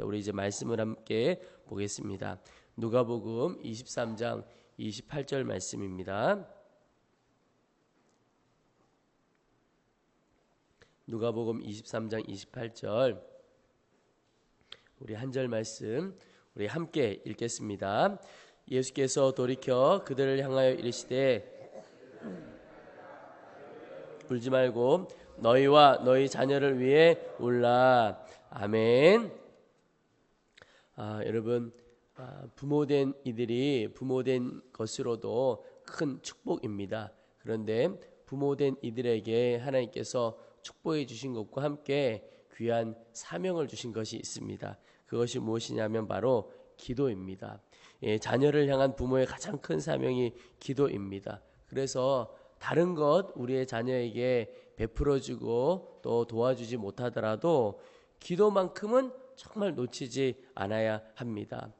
우리 이제 말씀을 함께 보겠습니다. 누가복음 23장 28절 말씀입니다. 누가복음 23장 28절 우리 한 절 말씀 우리 함께 읽겠습니다. 예수께서 돌이켜 그들을 향하여 이르시되 울지 말고 너희와 너희 자녀를 위해 울라. 아멘. 여러분, 부모된 이들이 부모된 것으로도 큰 축복입니다. 그런데 부모된 이들에게 하나님께서 축복해 주신 것과 함께 귀한 사명을 주신 것이 있습니다. 그것이 무엇이냐면 바로 기도입니다. 자녀를 향한 부모의 가장 큰 사명이 기도입니다. 그래서 다른 것 우리의 자녀에게 베풀어주고 또 도와주지 못하더라도 기도만큼은 정말 놓치지 않아야 합니다.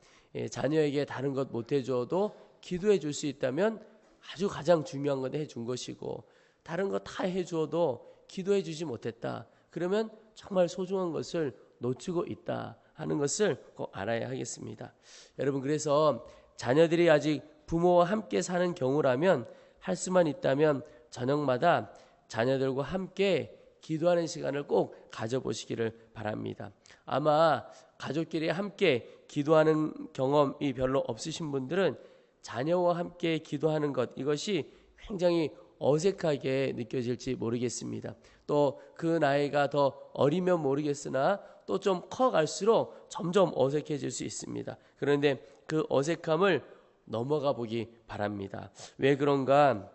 자녀에게 다른 것 못해줘도 기도해 줄 수 있다면 아주 가장 중요한 건 해준 것이고, 다른 거 다 해주어도 기도해 주지 못했다 그러면 정말 소중한 것을 놓치고 있다 하는 것을 꼭 알아야 하겠습니다. 여러분, 그래서 자녀들이 아직 부모와 함께 사는 경우라면 할 수만 있다면 저녁마다 자녀들과 함께 기도하는 시간을 꼭 가져보시기를 바랍니다. 아마 가족끼리 함께 기도하는 경험이 별로 없으신 분들은 자녀와 함께 기도하는 것, 이것이 굉장히 어색하게 느껴질지 모르겠습니다. 또 그 나이가 더 어리면 모르겠으나 또 좀 커갈수록 점점 어색해질 수 있습니다. 그런데 그 어색함을 넘어가 보기 바랍니다. 왜 그런가?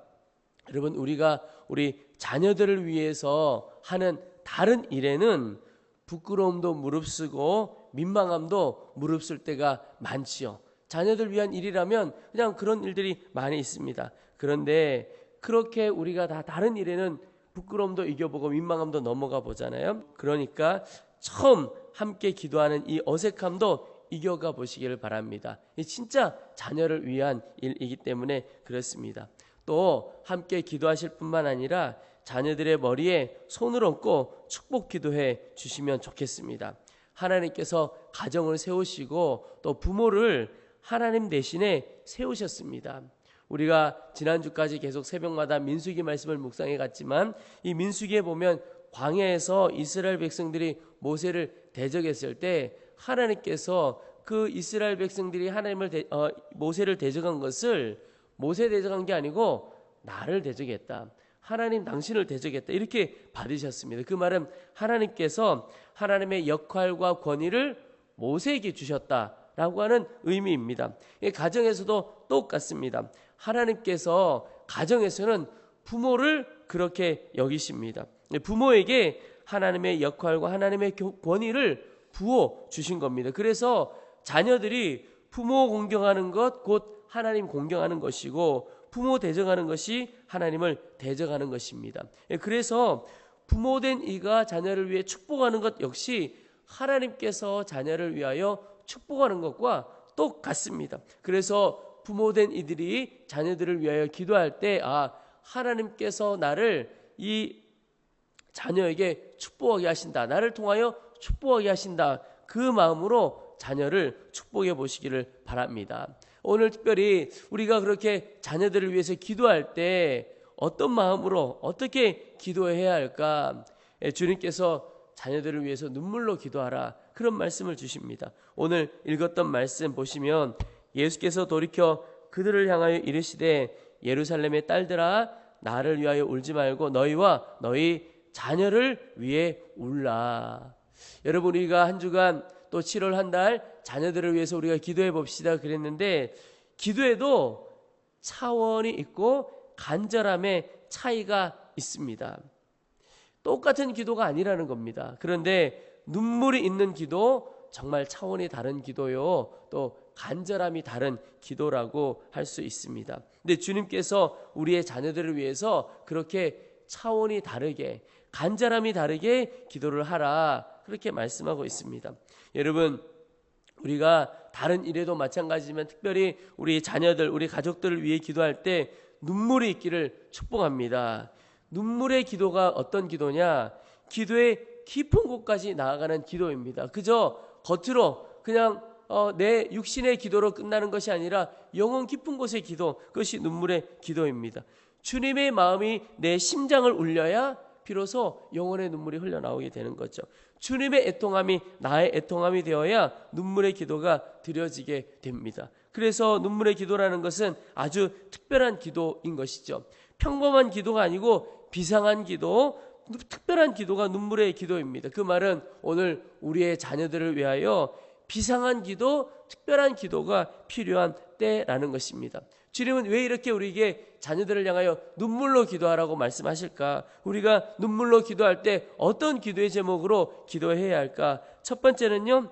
여러분, 우리가 우리 자녀들을 위해서 하는 다른 일에는 부끄러움도 무릅쓰고 민망함도 무릅쓸 때가 많지요. 자녀들 위한 일이라면 그냥 그런 일들이 많이 있습니다. 그런데 그렇게 우리가 다 다른 일에는 부끄러움도 이겨보고 민망함도 넘어가 보잖아요. 그러니까 처음 함께 기도하는 이 어색함도 이겨가 보시기를 바랍니다. 이 진짜 자녀를 위한 일이기 때문에 그렇습니다. 또 함께 기도하실 뿐만 아니라 자녀들의 머리에 손을 얹고 축복 기도해 주시면 좋겠습니다. 하나님께서 가정을 세우시고 또 부모를 하나님 대신에 세우셨습니다. 우리가 지난주까지 계속 새벽마다 민수기 말씀을 묵상해 갔지만 이 민수기에 보면 광야에서 이스라엘 백성들이 모세를 대적했을 때 하나님께서 그 이스라엘 백성들이 모세를 대적한 것을 모세 대적한 게 아니고 나를 대적했다, 하나님 당신을 대적했다, 이렇게 받으셨습니다. 그 말은 하나님께서 하나님의 역할과 권위를 모세에게 주셨다라고 하는 의미입니다. 가정에서도 똑같습니다. 하나님께서 가정에서는 부모를 그렇게 여기십니다. 부모에게 하나님의 역할과 하나님의 권위를 부어 주신 겁니다. 그래서 자녀들이 부모 공경하는 것 곧 하나님 공경하는 것이고, 부모 대적하는 것이 하나님을 대적하는 것입니다. 그래서 부모된 이가 자녀를 위해 축복하는 것 역시 하나님께서 자녀를 위하여 축복하는 것과 똑같습니다. 그래서 부모된 이들이 자녀들을 위하여 기도할 때 하나님께서 나를 이 자녀에게 축복하게 하신다, 나를 통하여 축복하게 하신다, 그 마음으로 자녀를 축복해 보시기를 바랍니다. 오늘 특별히 우리가 그렇게 자녀들을 위해서 기도할 때 어떤 마음으로 어떻게 기도해야 할까? 주님께서 자녀들을 위해서 눈물로 기도하라, 그런 말씀을 주십니다. 오늘 읽었던 말씀 보시면 예수께서 돌이켜 그들을 향하여 이르시되 예루살렘의 딸들아 나를 위하여 울지 말고 너희와 너희 자녀를 위해 울라. 여러분, 우리가 한 주간 또 7월 한 달 자녀들을 위해서 우리가 기도해 봅시다 그랬는데, 기도에도 차원이 있고 간절함의 차이가 있습니다. 똑같은 기도가 아니라는 겁니다. 그런데 눈물이 있는 기도, 정말 차원이 다른 기도요, 또 간절함이 다른 기도라고 할 수 있습니다. 근데 주님께서 우리의 자녀들을 위해서 그렇게 차원이 다르게, 간절함이 다르게 기도를 하라, 그렇게 말씀하고 있습니다. 여러분, 우리가 다른 일에도 마찬가지지만 특별히 우리 자녀들, 우리 가족들을 위해 기도할 때 눈물이 있기를 축복합니다. 눈물의 기도가 어떤 기도냐? 기도의 깊은 곳까지 나아가는 기도입니다. 그저 겉으로 그냥 내 육신의 기도로 끝나는 것이 아니라 영혼 깊은 곳의 기도, 그것이 눈물의 기도입니다. 주님의 마음이 내 심장을 울려야 비로소 영혼의 눈물이 흘러나오게 되는 거죠. 주님의 애통함이 나의 애통함이 되어야 눈물의 기도가 드려지게 됩니다. 그래서 눈물의 기도라는 것은 아주 특별한 기도인 것이죠. 평범한 기도가 아니고 비상한 기도, 특별한 기도가 눈물의 기도입니다. 그 말은 오늘 우리의 자녀들을 위하여 비상한 기도, 특별한 기도가 필요한 때라는 것입니다. 주님은 왜 이렇게 우리에게 자녀들을 향하여 눈물로 기도하라고 말씀하실까? 우리가 눈물로 기도할 때 어떤 기도의 제목으로 기도해야 할까? 첫 번째는요,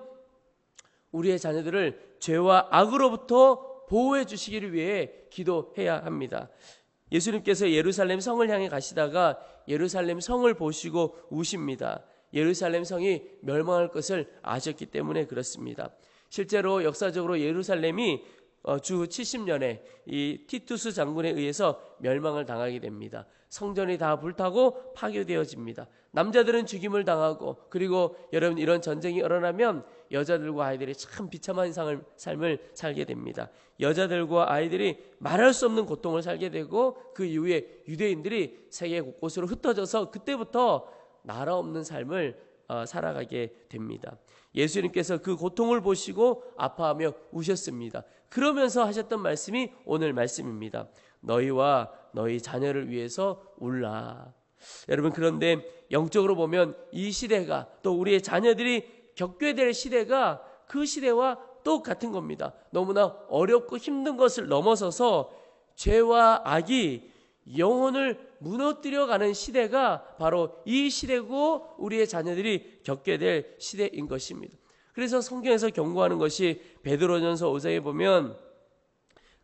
우리의 자녀들을 죄와 악으로부터 보호해 주시기를 위해 기도해야 합니다. 예수님께서 예루살렘 성을 향해 가시다가 예루살렘 성을 보시고 우십니다. 예루살렘 성이 멸망할 것을 아셨기 때문에 그렇습니다. 실제로 역사적으로 예루살렘이 주 70년에 이 티투스 장군에 의해서 멸망을 당하게 됩니다. 성전이 다 불타고 파괴되어집니다. 남자들은 죽임을 당하고, 그리고 여러분, 이런 전쟁이 일어나면 여자들과 아이들이 참 비참한 삶을 살게 됩니다. 여자들과 아이들이 말할 수 없는 고통을 살게 되고, 그 이후에 유대인들이 세계 곳곳으로 흩어져서 그때부터 나라 없는 삶을 살아가게 됩니다. 예수님께서 그 고통을 보시고 아파하며 우셨습니다. 그러면서 하셨던 말씀이 오늘 말씀입니다. 너희와 너희 자녀를 위해서 울라. 여러분, 그런데 영적으로 보면 이 시대가, 또 우리의 자녀들이 겪게 될 시대가 그 시대와 똑같은 겁니다. 너무나 어렵고 힘든 것을 넘어서서 죄와 악이 영혼을 무너뜨려가는 시대가 바로 이 시대고 우리의 자녀들이 겪게 될 시대인 것입니다. 그래서 성경에서 경고하는 것이 베드로전서 5장에 보면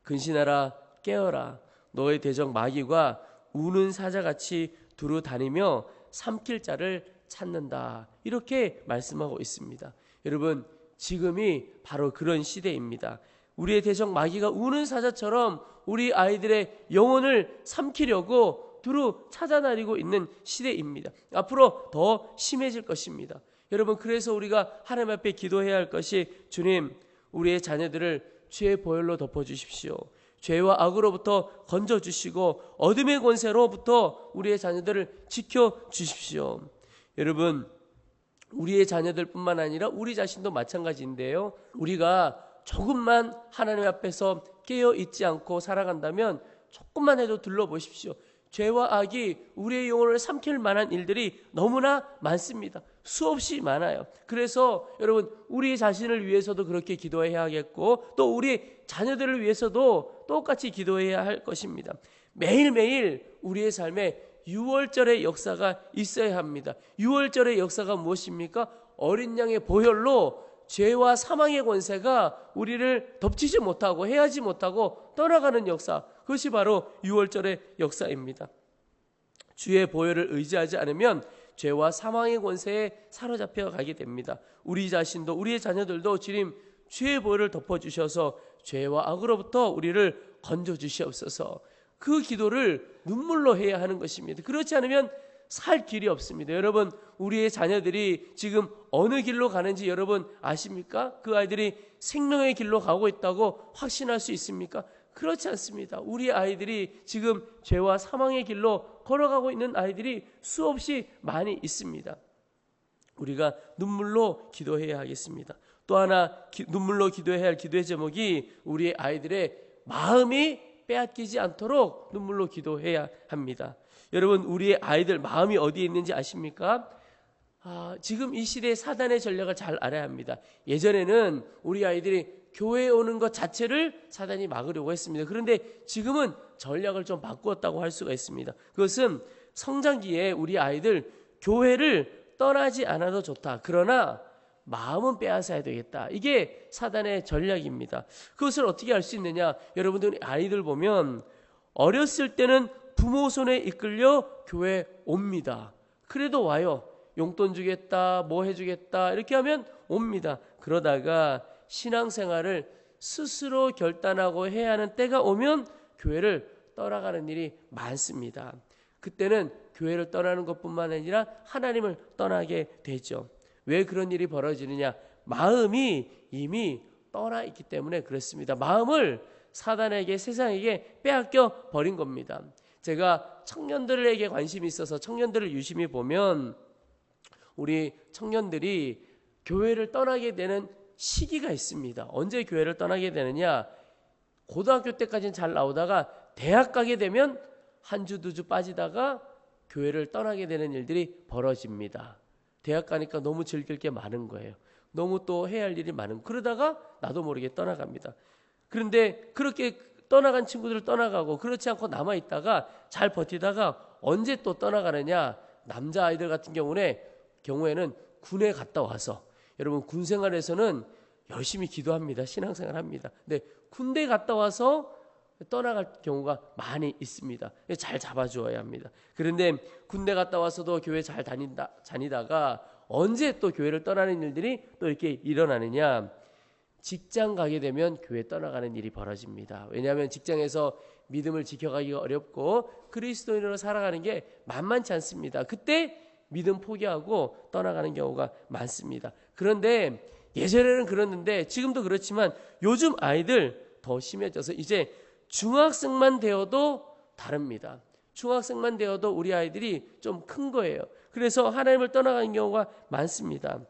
근신하라, 깨어라, 너의 대적 마귀가 우는 사자같이 두루 다니며 삼킬 자를 찾는다, 이렇게 말씀하고 있습니다. 여러분, 지금이 바로 그런 시대입니다. 우리의 대적 마귀가 우는 사자처럼 우리 아이들의 영혼을 삼키려고 두루 찾아다니고 있는 시대입니다. 앞으로 더 심해질 것입니다. 여러분, 그래서 우리가 하나님 앞에 기도해야 할 것이, 주님, 우리의 자녀들을 죄의 보혈로 덮어주십시오. 죄와 악으로부터 건져주시고 어둠의 권세로부터 우리의 자녀들을 지켜주십시오. 여러분, 우리의 자녀들뿐만 아니라 우리 자신도 마찬가지인데요, 우리가 조금만 하나님 앞에서 깨어 있지 않고 살아간다면 조금만 해도 둘러보십시오. 죄와 악이 우리의 영혼을 삼킬 만한 일들이 너무나 많습니다. 수없이 많아요. 그래서 여러분, 우리 자신을 위해서도 그렇게 기도해야 하겠고, 또 우리 자녀들을 위해서도 똑같이 기도해야 할 것입니다. 매일매일 우리의 삶에 유월절의 역사가 있어야 합니다. 유월절의 역사가 무엇입니까? 어린 양의 보혈로 죄와 사망의 권세가 우리를 덮치지 못하고 해하지 못하고 떠나가는 역사, 그것이 바로 유월절의 역사입니다. 주의 보혈을 의지하지 않으면 죄와 사망의 권세에 사로잡혀 가게 됩니다. 우리 자신도 우리의 자녀들도 주님, 주의 보혈을 덮어주셔서 죄와 악으로부터 우리를 건져주시옵소서. 그 기도를 눈물로 해야 하는 것입니다. 그렇지 않으면 살 길이 없습니다. 여러분, 우리의 자녀들이 지금 어느 길로 가는지 여러분 아십니까? 그 아이들이 생명의 길로 가고 있다고 확신할 수 있습니까? 그렇지 않습니다. 우리 아이들이 지금 죄와 사망의 길로 걸어가고 있는 아이들이 수없이 많이 있습니다. 우리가 눈물로 기도해야 하겠습니다. 또 하나 눈물로 기도해야 할 기도의 제목이 우리의 아이들의 마음이 빼앗기지 않도록 눈물로 기도해야 합니다. 여러분, 우리의 아이들 마음이 어디에 있는지 아십니까? 지금 이 시대의 사단의 전략을 잘 알아야 합니다. 예전에는 우리 아이들이 교회에 오는 것 자체를 사단이 막으려고 했습니다. 그런데 지금은 전략을 좀 바꾸었다고 할 수가 있습니다. 그것은 성장기에 우리 아이들 교회를 떠나지 않아도 좋다, 그러나 마음은 빼앗아야 되겠다, 이게 사단의 전략입니다. 그것을 어떻게 알 수 있느냐? 여러분들 아이들 보면 어렸을 때는 부모 손에 이끌려 교회 옵니다. 그래도 와요. 용돈 주겠다, 뭐 해주겠다, 이렇게 하면 옵니다. 그러다가 신앙생활을 스스로 결단하고 해야 하는 때가 오면 교회를 떠나가는 일이 많습니다. 그때는 교회를 떠나는 것뿐만 아니라 하나님을 떠나게 되죠. 왜 그런 일이 벌어지느냐? 마음이 이미 떠나 있기 때문에 그렇습니다. 마음을 사단에게, 세상에게 빼앗겨 버린 겁니다. 제가 청년들에게 관심이 있어서 청년들을 유심히 보면 우리 청년들이 교회를 떠나게 되는 시기가 있습니다. 언제 교회를 떠나게 되느냐? 고등학교 때까지는 잘 나오다가 대학 가게 되면 한 주, 두 주 빠지다가 교회를 떠나게 되는 일들이 벌어집니다. 대학 가니까 너무 즐길 게 많은 거예요. 너무 또 해야 할 일이 많은, 그러다가 나도 모르게 떠나갑니다. 그런데 그렇게 떠나간 친구들 떠나가고 그렇지 않고 남아있다가 잘 버티다가 언제 또 떠나가느냐? 남자아이들 같은 경우에는 군에 갔다 와서, 여러분 군 생활에서는 열심히 기도합니다. 신앙생활 합니다. 근데 군대 갔다 와서 떠나갈 경우가 많이 있습니다. 잘 잡아주어야 합니다. 그런데 군대 갔다 와서도 교회 잘 다니다가 언제 또 교회를 떠나는 일들이 또 이렇게 일어나느냐? 직장 가게 되면 교회 떠나가는 일이 벌어집니다. 왜냐하면 직장에서 믿음을 지켜가기가 어렵고 그리스도인으로 살아가는 게 만만치 않습니다. 그때 믿음 포기하고 떠나가는 경우가 많습니다. 그런데 예전에는 그랬는데 지금도 그렇지만 요즘 아이들 더 심해져서 이제 중학생만 되어도 다릅니다. 중학생만 되어도 우리 아이들이 좀 큰 거예요. 그래서 하나님을 떠나가는 경우가 많습니다.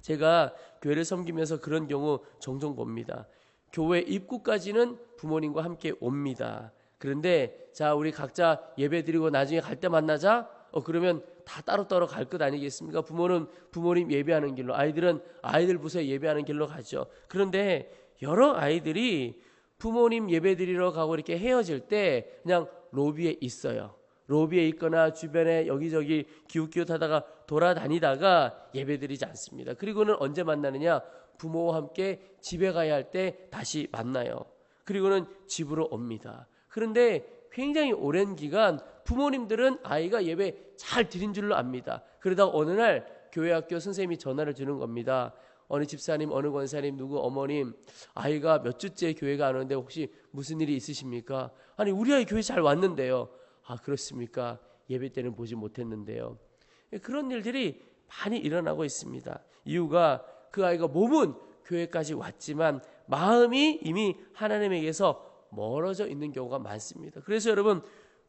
제가 교회를 섬기면서 그런 경우 종종 봅니다. 교회 입구까지는 부모님과 함께 옵니다. 그런데 자, 우리 각자 예배 드리고 나중에 갈 때 만나자. 그러면 다 따로따로 갈 것 아니겠습니까? 부모는 부모님 예배하는 길로, 아이들은 아이들 부서에 예배하는 길로 가죠. 그런데 여러 아이들이 부모님 예배 드리러 가고 이렇게 헤어질 때 그냥 로비에 있어요. 로비에 있거나 주변에 여기저기 기웃기웃하다가 돌아다니다가 예배 드리지 않습니다. 그리고는 언제 만나느냐? 부모와 함께 집에 가야 할 때 다시 만나요. 그리고는 집으로 옵니다. 그런데 굉장히 오랜 기간 부모님들은 아이가 예배 잘 드린 줄로 압니다. 그러다가 어느 날 교회 학교 선생님이 전화를 주는 겁니다. 어느 집사님, 어느 권사님, 누구 어머님, 아이가 몇 주째 교회가 안 오는데 혹시 무슨 일이 있으십니까? 아니, 우리 아이 교회 잘 왔는데요. 아, 그렇습니까? 예배 때는 보지 못했는데요. 그런 일들이 많이 일어나고 있습니다. 이유가 그 아이가 몸은 교회까지 왔지만 마음이 이미 하나님에게서 멀어져 있는 경우가 많습니다. 그래서 여러분,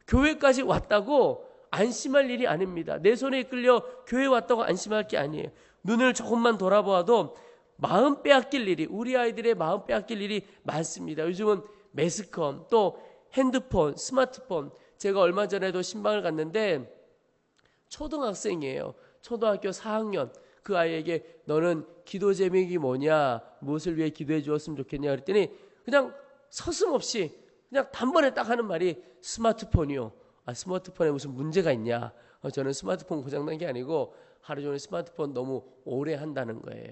교회까지 왔다고 안심할 일이 아닙니다. 내 손에 이끌려 교회 왔다고 안심할 게 아니에요. 눈을 조금만 돌아보아도 마음 빼앗길 일이, 우리 아이들의 마음 빼앗길 일이 많습니다. 요즘은 매스컴, 또 핸드폰, 스마트폰. 제가 얼마 전에도 신방을 갔는데 초등학생이에요. 초등학교 4학년. 그 아이에게 너는 기도 제목이 뭐냐, 무엇을 위해 기도해 주었으면 좋겠냐 그랬더니 그냥 서슴없이 그냥 단번에 딱 하는 말이 스마트폰이요. 아, 스마트폰에 무슨 문제가 있냐? 저는 스마트폰 고장난 게 아니고 하루 종일 스마트폰 너무 오래 한다는 거예요.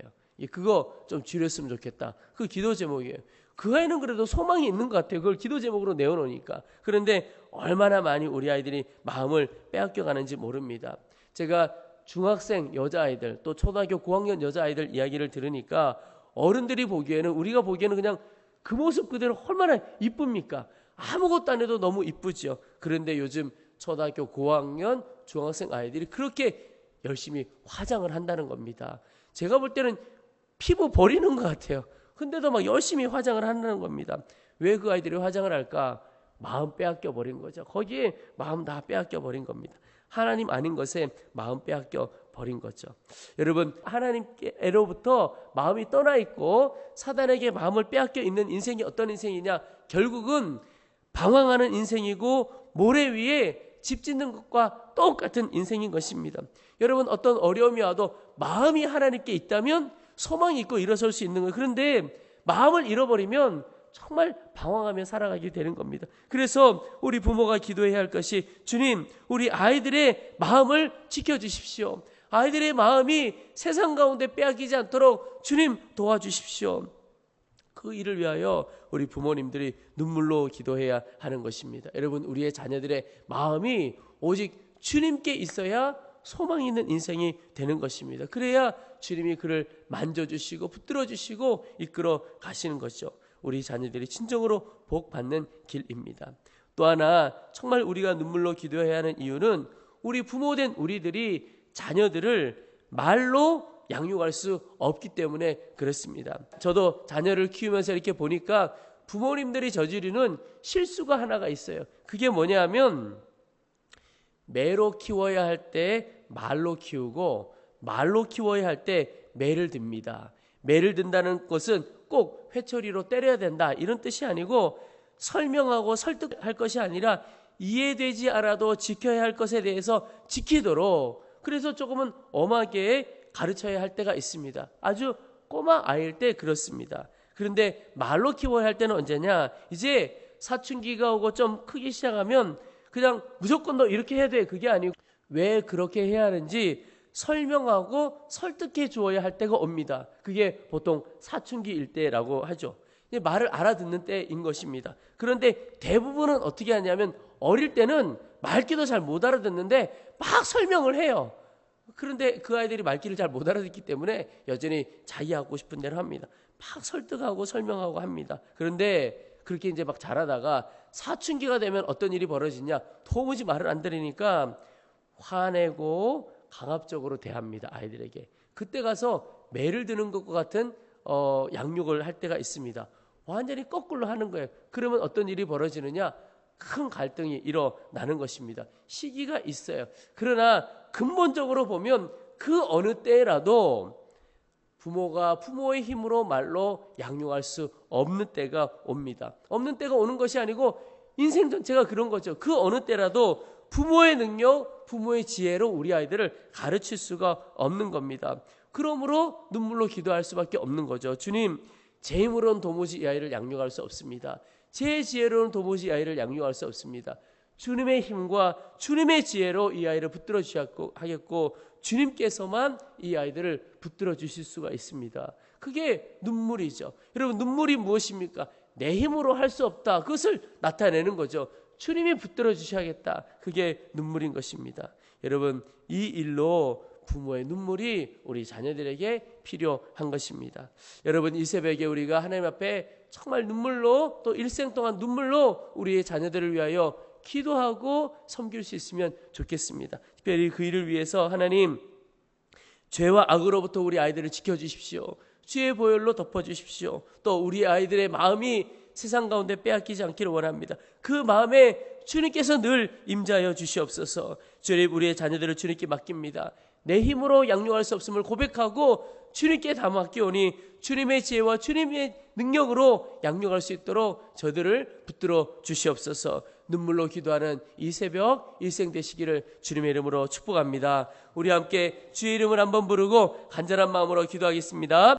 그거 좀 줄였으면 좋겠다. 그 기도 제목이에요. 그 아이는 그래도 소망이 있는 것 같아요. 그걸 기도 제목으로 내어놓으니까. 그런데 얼마나 많이 우리 아이들이 마음을 빼앗겨가는지 모릅니다. 제가 중학생 여자아이들, 또 초등학교 고학년 여자아이들 이야기를 들으니까 어른들이 보기에는, 우리가 보기에는 그냥 그 모습 그대로 얼마나 이쁩니까? 아무것도 안 해도 너무 이쁘죠. 그런데 요즘 초등학교 고학년 중학생 아이들이 그렇게 열심히 화장을 한다는 겁니다. 제가 볼 때는 피부 버리는 것 같아요. 근데도 막 열심히 화장을 한다는 겁니다. 왜 그 아이들이 화장을 할까? 마음 빼앗겨 버린 거죠. 거기에 마음 다 빼앗겨 버린 겁니다. 하나님 아닌 것에 마음 빼앗겨 버린 거죠. 여러분, 하나님께로부터 마음이 떠나 있고 사단에게 마음을 빼앗겨 있는 인생이 어떤 인생이냐? 결국은 방황하는 인생이고 모래 위에 집 짓는 것과 똑같은 인생인 것입니다. 여러분, 어떤 어려움이 와도 마음이 하나님께 있다면 소망이 있고 일어설 수 있는 거예요. 그런데 마음을 잃어버리면 정말 방황하며 살아가게 되는 겁니다. 그래서 우리 부모가 기도해야 할 것이, 주님, 우리 아이들의 마음을 지켜주십시오. 아이들의 마음이 세상 가운데 빼앗기지 않도록 주님 도와주십시오. 그 일을 위하여 우리 부모님들이 눈물로 기도해야 하는 것입니다. 여러분, 우리의 자녀들의 마음이 오직 주님께 있어야 소망이 있는 인생이 되는 것입니다. 그래야 주님이 그를 만져주시고 붙들어주시고 이끌어 가시는 것이죠. 우리 자녀들이 진정으로 복 받는 길입니다. 또 하나 정말 우리가 눈물로 기도해야 하는 이유는 우리 부모된 우리들이 자녀들을 말로 양육할 수 없기 때문에 그렇습니다. 저도 자녀를 키우면서 이렇게 보니까 부모님들이 저지르는 실수가 하나가 있어요. 그게 뭐냐면 매로 키워야 할 때 말로 키우고 말로 키워야 할 때 매를 듭니다. 매를 든다는 것은 꼭 회초리로 때려야 된다 이런 뜻이 아니고 설명하고 설득할 것이 아니라 이해되지 않아도 지켜야 할 것에 대해서 지키도록 그래서 조금은 엄하게 가르쳐야 할 때가 있습니다. 아주 꼬마 아이일 때 그렇습니다. 그런데 말로 키워야 할 때는 언제냐? 이제 사춘기가 오고 좀 크기 시작하면 그냥 무조건 너 이렇게 해야 돼 그게 아니고 왜 그렇게 해야 하는지 설명하고 설득해 주어야 할 때가 옵니다. 그게 보통 사춘기일 때라고 하죠. 말을 알아듣는 때인 것입니다. 그런데 대부분은 어떻게 하냐면 어릴 때는 말귀도 잘 못 알아듣는데 막 설명을 해요. 그런데 그 아이들이 말귀를 잘 못 알아듣기 때문에 여전히 자기 하고 싶은 대로 합니다. 막 설득하고 설명하고 합니다. 그런데 그렇게 이제 막 자라다가 사춘기가 되면 어떤 일이 벌어지냐? 도무지 말을 안 들으니까 화내고 강압적으로 대합니다. 아이들에게. 그때 가서 매를 드는 것과 같은 양육을 할 때가 있습니다. 완전히 거꾸로 하는 거예요. 그러면 어떤 일이 벌어지느냐? 큰 갈등이 일어나는 것입니다. 시기가 있어요. 그러나 근본적으로 보면 그 어느 때라도 부모가 부모의 힘으로 말로 양육할 수 없는 때가 옵니다. 없는 때가 오는 것이 아니고 인생 전체가 그런 거죠. 그 어느 때라도 부모의 능력, 부모의 지혜로 우리 아이들을 가르칠 수가 없는 겁니다. 그러므로 눈물로 기도할 수밖에 없는 거죠. 주님, 제 힘으로는 도무지 이 아이를 양육할 수 없습니다. 제 지혜로는 도무지 이 아이를 양육할 수 없습니다. 주님의 힘과 주님의 지혜로 이 아이를 붙들어 주셔야겠고 주님께서만 이 아이들을 붙들어 주실 수가 있습니다. 그게 눈물이죠. 여러분 눈물이 무엇입니까? 내 힘으로 할 수 없다. 그것을 나타내는 거죠. 주님이 붙들어 주셔야겠다. 그게 눈물인 것입니다. 여러분 이 일로 부모의 눈물이 우리 자녀들에게 필요한 것입니다. 여러분 이 새벽에 우리가 하나님 앞에 정말 눈물로 또 일생 동안 눈물로 우리의 자녀들을 위하여 기도하고 섬길 수 있으면 좋겠습니다. 특별히 그 일을 위해서 하나님 죄와 악으로부터 우리 아이들을 지켜주십시오. 주의 보혈로 덮어주십시오. 또 우리 아이들의 마음이 세상 가운데 빼앗기지 않기를 원합니다. 그 마음에 주님께서 늘 임자하여 주시옵소서. 주님 우리의 자녀들을 주님께 맡깁니다. 내 힘으로 양육할 수 없음을 고백하고 주님께 다 맡기오니 주님의 지혜와 주님의 능력으로 양육할 수 있도록 저들을 붙들어 주시옵소서. 눈물로 기도하는 이 새벽 일생 되시기를 주님의 이름으로 축복합니다. 우리 함께 주의 이름을 한번 부르고 간절한 마음으로 기도하겠습니다.